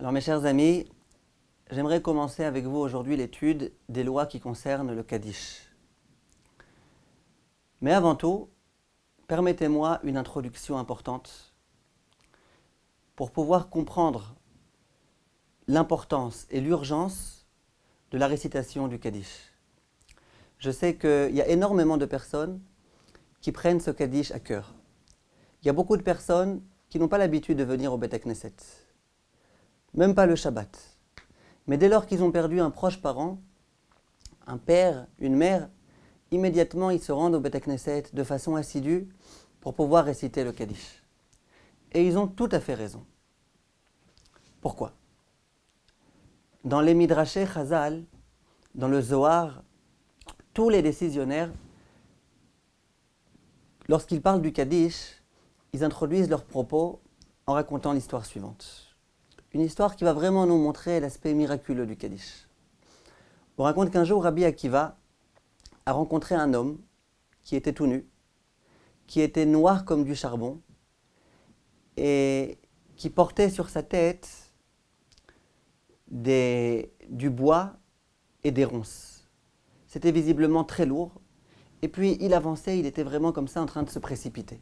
Alors mes chers amis, j'aimerais commencer avec vous aujourd'hui l'étude des lois qui concernent le Kaddish. Mais avant tout, permettez-moi une introduction importante pour pouvoir comprendre l'importance et l'urgence de la récitation du Kaddish. Je sais qu'il y a énormément de personnes qui prennent ce Kaddish à cœur. Il y a beaucoup de personnes qui n'ont pas l'habitude de venir au Beth Knesset, même pas le Shabbat. Mais dès lors qu'ils ont perdu un proche parent, un père, une mère, immédiatement ils se rendent au Beth Knesset de façon assidue pour pouvoir réciter le Kaddish. Et ils ont tout à fait raison. Pourquoi? Dans les Midrashé Chazal, dans le Zohar, tous les décisionnaires, lorsqu'ils parlent du Kaddish, ils introduisent leurs propos en racontant l'histoire suivante. Une histoire qui va vraiment nous montrer l'aspect miraculeux du Kaddish. On raconte qu'un jour, Rabbi Akiva a rencontré un homme qui était tout nu, qui était noir comme du charbon et qui portait sur sa tête du bois et des ronces. C'était visiblement très lourd. Et puis il avançait, il était vraiment comme ça en train de se précipiter.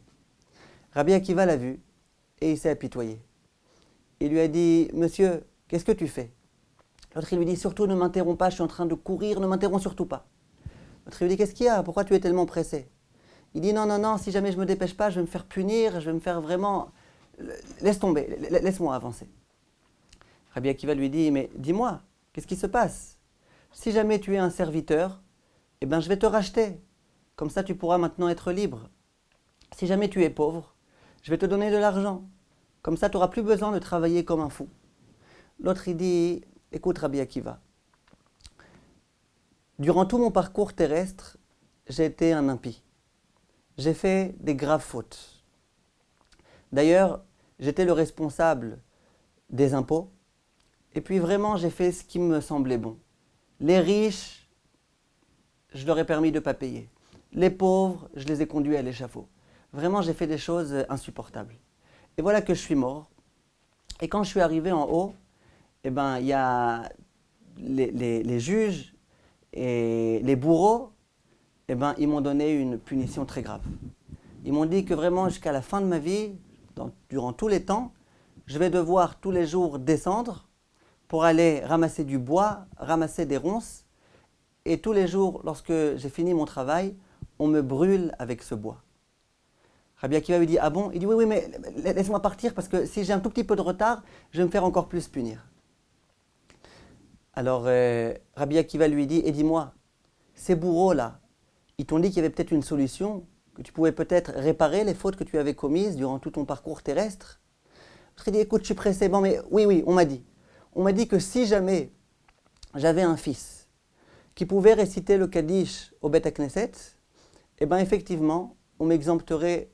Rabbi Akiva l'a vu et il s'est apitoyé. Il lui a dit « Monsieur, qu'est-ce que tu fais ?» L'autre il lui dit « Surtout ne m'interromps pas, je suis en train de courir, ne m'interromps surtout pas. » L'autre il lui dit « Qu'est-ce qu'il y a? Pourquoi tu es tellement pressé ?» Il dit « Non, non, non, si jamais je me dépêche pas, je vais me faire punir, je vais me faire vraiment... Laisse tomber, laisse-moi avancer. » Rabbi Akiva lui dit « Mais dis-moi, qu'est-ce qui se passe? Si jamais tu es un serviteur, eh ben je vais te racheter. Comme ça tu pourras maintenant être libre. Si jamais tu es pauvre, je vais te donner de l'argent. Comme ça tu n'auras plus besoin de travailler comme un fou. » L'autre il dit « Écoute Rabbi Akiva, durant tout mon parcours terrestre, j'ai été un impie. J'ai fait des graves fautes. D'ailleurs, j'étais le responsable des impôts. Et puis vraiment, j'ai fait ce qui me semblait bon. Les riches, je leur ai permis de ne pas payer. Les pauvres, je les ai conduits à l'échafaud. Vraiment, j'ai fait des choses insupportables. Et voilà que je suis mort. Et quand je suis arrivé en haut, eh ben, il y a les juges et les bourreaux, eh ben, ils m'ont donné une punition très grave. Ils m'ont dit que vraiment, jusqu'à la fin de ma vie, durant tous les temps, je vais devoir tous les jours descendre pour aller ramasser du bois, ramasser des ronces. Et tous les jours, lorsque j'ai fini mon travail, on me brûle avec ce bois. Rabbi Akiva lui dit « Ah bon ?» Il dit « Oui, oui, mais laisse-moi partir parce que si j'ai un tout petit peu de retard, je vais me faire encore plus punir. » Alors Rabbi Akiva lui dit « Et dis-moi, ces bourreaux-là, ils t'ont dit qu'il y avait peut-être une solution, que tu pouvais peut-être réparer les fautes que tu avais commises durant tout ton parcours terrestre ?» Il dit « Écoute, je suis pressé. » Bon, mais oui, oui, on m'a dit. On m'a dit que si jamais j'avais un fils qui pouvait réciter le Kaddish au Beth Knesset, eh bien effectivement, on m'exempterait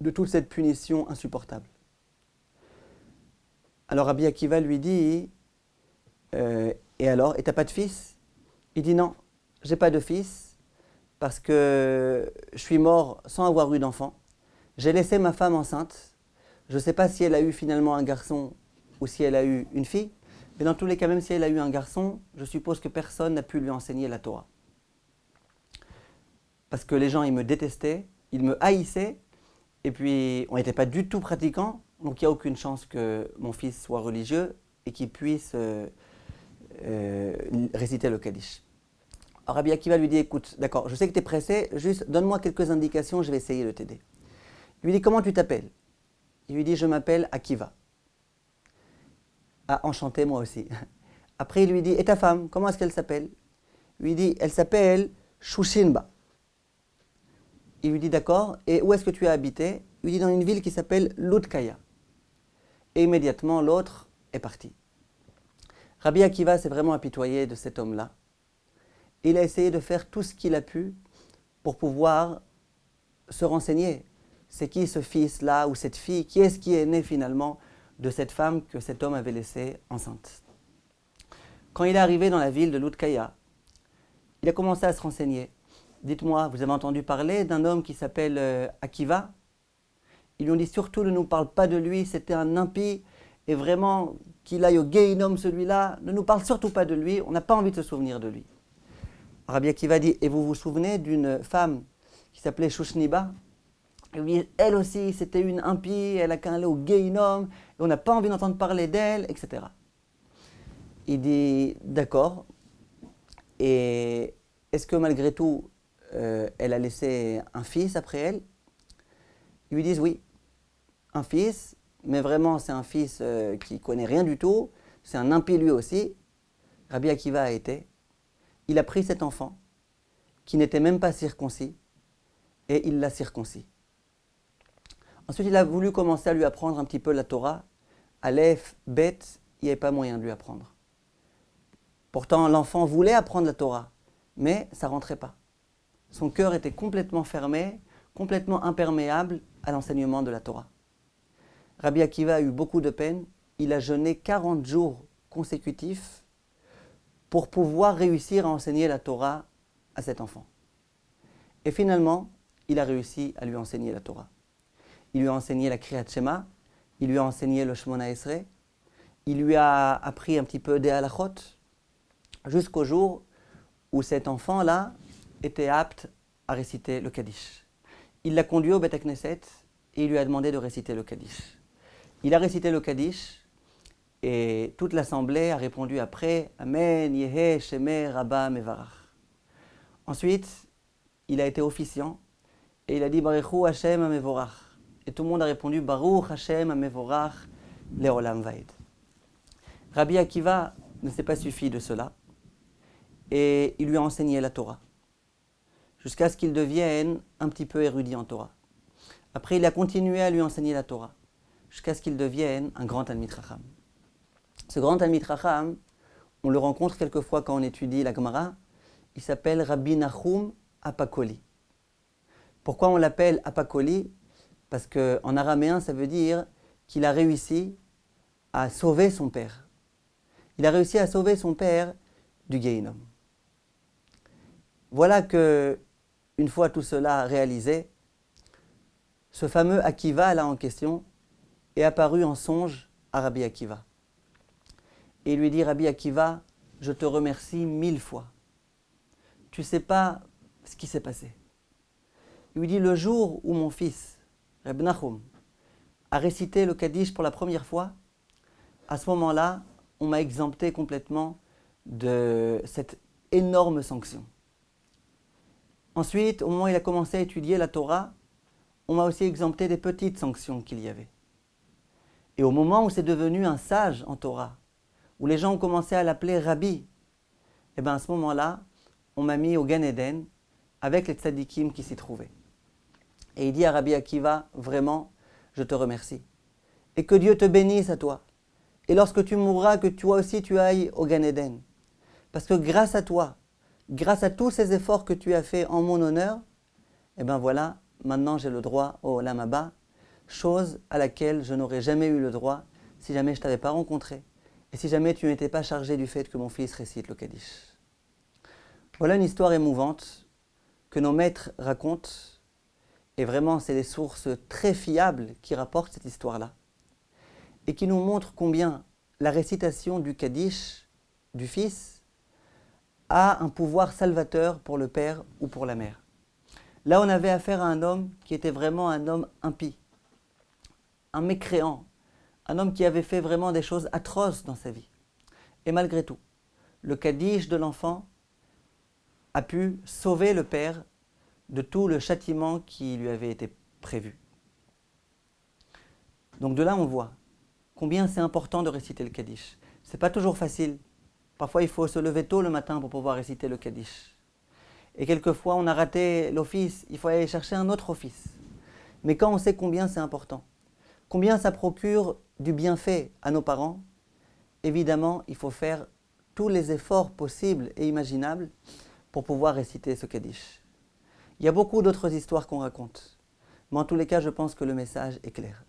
de toute cette punition insupportable. Alors Rabbi Akiva lui dit et alors, et t'as pas de fils? Il dit non, j'ai pas de fils parce que je suis mort sans avoir eu d'enfant. J'ai laissé ma femme enceinte. Je ne sais pas si elle a eu finalement un garçon ou si elle a eu une fille. Mais dans tous les cas, même si elle a eu un garçon, je suppose que personne n'a pu lui enseigner la Torah. Parce que les gens, ils me détestaient, ils me haïssaient, et puis on n'était pas du tout pratiquants, donc il n'y a aucune chance que mon fils soit religieux et qu'il puisse réciter le Kaddish. Alors Rabbi Akiva lui dit, écoute, d'accord, je sais que tu es pressé, juste donne-moi quelques indications, je vais essayer de t'aider. Il lui dit, comment tu t'appelles? Il lui dit, je m'appelle Akiva. Ah, enchanté, moi aussi. Après, il lui dit, et ta femme, comment est-ce qu'elle s'appelle? Il lui dit, elle s'appelle Shushinba. Il lui dit, d'accord, et où est-ce que tu as habité? Il lui dit, dans une ville qui s'appelle Lutkaya. Et immédiatement, l'autre est parti. Rabbi Akiva s'est vraiment apitoyé de cet homme-là. Il a essayé de faire tout ce qu'il a pu pour pouvoir se renseigner. C'est qui ce fils-là ou cette fille? Qui est-ce qui est né finalement de cette femme que cet homme avait laissée enceinte? Quand il est arrivé dans la ville de Lutkaya, il a commencé à se renseigner. Dites-moi, vous avez entendu parler d'un homme qui s'appelle Akiva? Ils lui ont dit surtout ne nous parle pas de lui, c'était un impie et vraiment qu'il aille au Gehinnom celui-là, ne nous parle surtout pas de lui, on n'a pas envie de se souvenir de lui. Rabbi Akiva dit, et vous vous souvenez d'une femme qui s'appelait Shushniba? Elle aussi, c'était une impie, elle a qu'à aller au Gehinnom, et on n'a pas envie d'entendre parler d'elle, etc. Il dit, d'accord, et est-ce que malgré tout, elle a laissé un fils après elle? Ils lui disent oui, un fils, mais vraiment c'est un fils qui connaît rien du tout, c'est un impie lui aussi. Rabbi Akiva a été, il a pris cet enfant, qui n'était même pas circoncis, et il l'a circoncis. Ensuite, il a voulu commencer à lui apprendre un petit peu la Torah. Aleph, Bet, il n'y avait pas moyen de lui apprendre. Pourtant, l'enfant voulait apprendre la Torah, mais ça ne rentrait pas. Son cœur était complètement fermé, complètement imperméable à l'enseignement de la Torah. Rabbi Akiva a eu beaucoup de peine. Il a jeûné 40 jours consécutifs pour pouvoir réussir à enseigner la Torah à cet enfant. Et finalement, il a réussi à lui enseigner la Torah. Il lui a enseigné la Kriyat Shema, il lui a enseigné le Shemona Esrei, il lui a appris un petit peu des halachot, jusqu'au jour où cet enfant-là était apte à réciter le Kaddish. Il l'a conduit au Beth Knesset et il lui a demandé de réciter le Kaddish. Il a récité le Kaddish et toute l'assemblée a répondu après « Amen, Yehe, Shemeh, Rabba, Mevarach ». Ensuite, il a été officiant et il a dit « Baruchu Hashem Mevorach ». Et tout le monde a répondu « Baruch Hashem Mevorach, Leolam Vaed ». Rabbi Akiva ne s'est pas suffi de cela et il lui a enseigné la Torah jusqu'à ce qu'il devienne un petit peu érudit en Torah. Après, il a continué à lui enseigner la Torah jusqu'à ce qu'il devienne un grand Talmid Chacham. Ce grand Talmid Chacham, on le rencontre quelquefois quand on étudie la Gemara, il s'appelle Rabbi Nachum Apakoli. Pourquoi on l'appelle Apakoli? Parce qu'en araméen, ça veut dire qu'il a réussi à sauver son père. Il a réussi à sauver son père du Gehinnom. Voilà que, une fois tout cela réalisé, ce fameux Akiva là en question est apparu en songe à Rabbi Akiva. Et il lui dit, Rabbi Akiva, je te remercie 1000 fois. Tu ne sais pas ce qui s'est passé. Il lui dit, le jour où mon fils, Reb Nachum, a récité le Kaddish pour la première fois, à ce moment-là, on m'a exempté complètement de cette énorme sanction. Ensuite, au moment où il a commencé à étudier la Torah, on m'a aussi exempté des petites sanctions qu'il y avait. Et au moment où c'est devenu un sage en Torah, où les gens ont commencé à l'appeler Rabbi, et bien à ce moment-là, on m'a mis au Gan Eden avec les tzadikim qui s'y trouvaient. Et il dit à Rabbi Akiva, vraiment, je te remercie. Et que Dieu te bénisse à toi. Et lorsque tu mourras, que toi aussi tu ailles au Gan Eden. Parce que grâce à toi, grâce à tous ces efforts que tu as faits en mon honneur, et bien voilà, maintenant j'ai le droit au Olam Haba, chose à laquelle je n'aurais jamais eu le droit si jamais je ne t'avais pas rencontré et si jamais tu n'étais pas chargé du fait que mon fils récite le Kaddish. Voilà une histoire émouvante que nos maîtres racontent, et vraiment c'est des sources très fiables qui rapportent cette histoire-là, et qui nous montrent combien la récitation du Kaddish, du fils, a un pouvoir salvateur pour le père ou pour la mère. Là, on avait affaire à un homme qui était vraiment un homme impie, un mécréant, un homme qui avait fait vraiment des choses atroces dans sa vie. Et malgré tout, le Kaddish de l'enfant a pu sauver le père de tout le châtiment qui lui avait été prévu. Donc de là, on voit combien c'est important de réciter le Kaddish. Ce n'est pas toujours facile. Parfois, il faut se lever tôt le matin pour pouvoir réciter le Kaddish. Et quelquefois, on a raté l'office, il faut aller chercher un autre office. Mais quand on sait combien c'est important, combien ça procure du bienfait à nos parents, évidemment, il faut faire tous les efforts possibles et imaginables pour pouvoir réciter ce Kaddish. Il y a beaucoup d'autres histoires qu'on raconte, mais en tous les cas, je pense que le message est clair.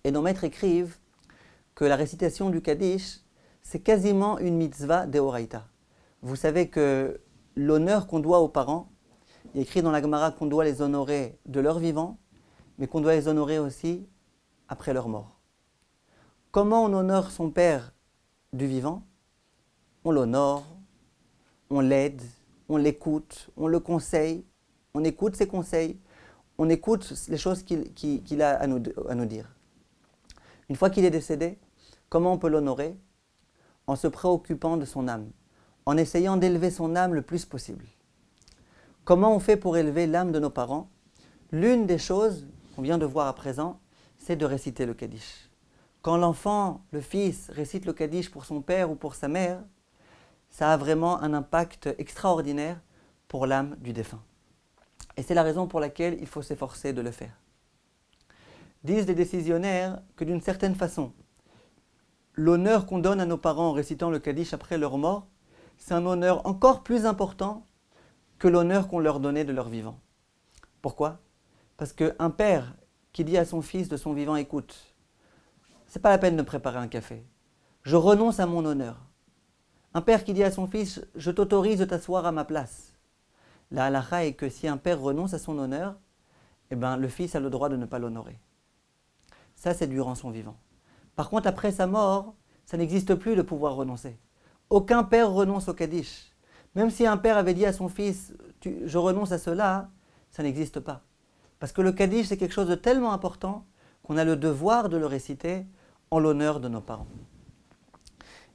Et nos maîtres écrivent que la récitation du Kaddish, c'est quasiment une mitzvah d'Eoraita. Vous savez que l'honneur qu'on doit aux parents, il est écrit dans la Gemara qu'on doit les honorer de leur vivant, mais qu'on doit les honorer aussi après leur mort. Comment on honore son père du vivant? On l'honore, on l'aide, on l'écoute, on le conseille, on écoute ses conseils, on écoute les choses qu'il a à nous dire. Une fois qu'il est décédé, comment on peut l'honorer? En se préoccupant de son âme, en essayant d'élever son âme le plus possible. Comment on fait pour élever l'âme de nos parents? L'une des choses qu'on vient de voir à présent, c'est de réciter le Kaddish. Quand l'enfant, le fils, récite le Kaddish pour son père ou pour sa mère, ça a vraiment un impact extraordinaire pour l'âme du défunt. Et c'est la raison pour laquelle il faut s'efforcer de le faire. Disent les décisionnaires que d'une certaine façon, l'honneur qu'on donne à nos parents en récitant le Kaddish après leur mort, c'est un honneur encore plus important que l'honneur qu'on leur donnait de leur vivant. Pourquoi? Parce qu'un père qui dit à son fils de son vivant, écoute, c'est pas la peine de préparer un café, je renonce à mon honneur. Un père qui dit à son fils, je t'autorise de t'asseoir à ma place. La halakha est que si un père renonce à son honneur, eh ben, le fils a le droit de ne pas l'honorer. Ça, c'est durant son vivant. Par contre, après sa mort, ça n'existe plus de pouvoir renoncer. Aucun père renonce au Kaddish. Même si un père avait dit à son fils, je renonce à cela, ça n'existe pas. Parce que le Kaddish, c'est quelque chose de tellement important qu'on a le devoir de le réciter en l'honneur de nos parents.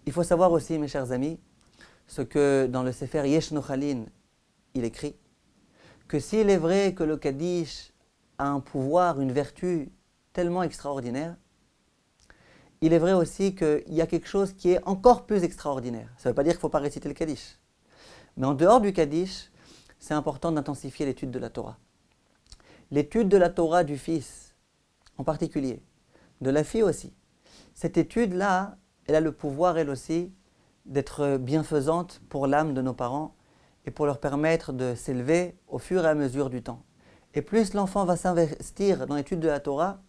Il faut savoir aussi, mes chers amis, ce que dans le Sefer Yesh Nochalin, il écrit, que s'il est vrai que le Kaddish a un pouvoir, une vertu tellement extraordinaire, il est vrai aussi qu'il y a quelque chose qui est encore plus extraordinaire. Ça ne veut pas dire qu'il ne faut pas réciter le Kaddish. Mais en dehors du Kaddish, c'est important d'intensifier l'étude de la Torah. L'étude de la Torah du fils, en particulier, de la fille aussi. Cette étude-là, elle a le pouvoir, elle aussi, d'être bienfaisante pour l'âme de nos parents et pour leur permettre de s'élever au fur et à mesure du temps. Et plus l'enfant va s'investir dans l'étude de la Torah,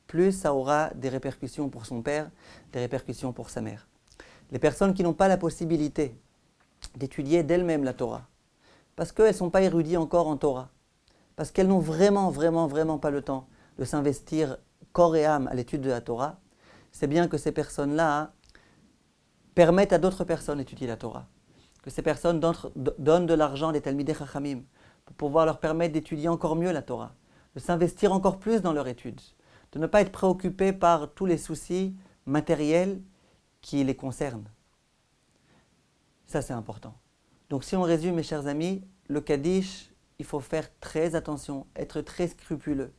plus ça aura des répercussions pour son père, des répercussions pour sa mère. Les personnes qui n'ont pas la possibilité d'étudier d'elles-mêmes la Torah, parce qu'elles ne sont pas érudies encore en Torah, parce qu'elles n'ont vraiment pas le temps de s'investir corps et âme à l'étude de la Torah, c'est bien que ces personnes-là permettent à d'autres personnes d'étudier la Torah. Que ces personnes donnent de l'argent des Talmidei Chachamim pour pouvoir leur permettre d'étudier encore mieux la Torah, de s'investir encore plus dans leur étude, de ne pas être préoccupés par tous les soucis matériels qui les concernent. Ça, c'est important. Donc si on résume, mes chers amis, le Kaddish, il faut faire très attention, être très scrupuleux.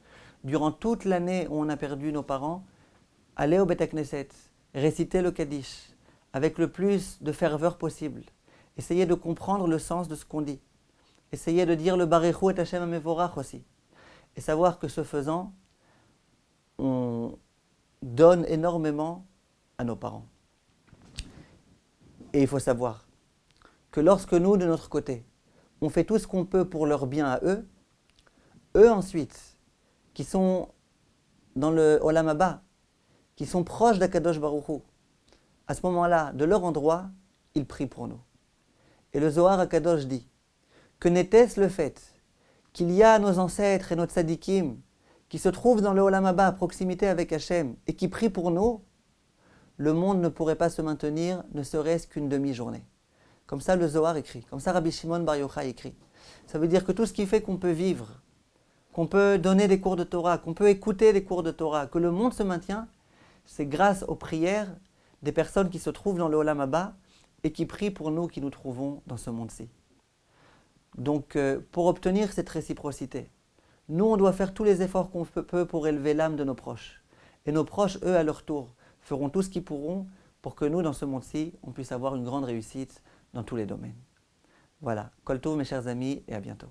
Durant toute l'année où on a perdu nos parents, aller au Beth Knesset, réciter le Kaddish avec le plus de ferveur possible. Essayez de comprendre le sens de ce qu'on dit. Essayez de dire le Barechu et Hashem Amevorach aussi. Et savoir que ce faisant, on donne énormément à nos parents. Et il faut savoir que lorsque nous, de notre côté, on fait tout ce qu'on peut pour leur bien à eux, eux ensuite, qui sont dans le Olam Haba, qui sont proches d'Akadosh Baruch Hu, à ce moment-là, de leur endroit, ils prient pour nous. Et le Zohar Akadosh dit que n'était-ce le fait qu'il y a nos ancêtres et nos tzadikim qui se trouvent dans le Olam Haba à proximité avec Hachem et qui prient pour nous, le monde ne pourrait pas se maintenir ne serait-ce qu'une demi-journée. Comme ça le Zohar écrit, comme ça Rabbi Shimon Bar Yochai écrit. Ça veut dire que tout ce qui fait qu'on peut vivre, qu'on peut donner des cours de Torah, qu'on peut écouter des cours de Torah, que le monde se maintient, c'est grâce aux prières des personnes qui se trouvent dans le Olam Haba et qui prient pour nous qui nous trouvons dans ce monde-ci. Donc, pour obtenir cette réciprocité, nous, on doit faire tous les efforts qu'on peut pour élever l'âme de nos proches. Et nos proches, eux, à leur tour, feront tout ce qu'ils pourront pour que nous, dans ce monde-ci, on puisse avoir une grande réussite dans tous les domaines. Voilà. Kol Tov, mes chers amis, et à bientôt.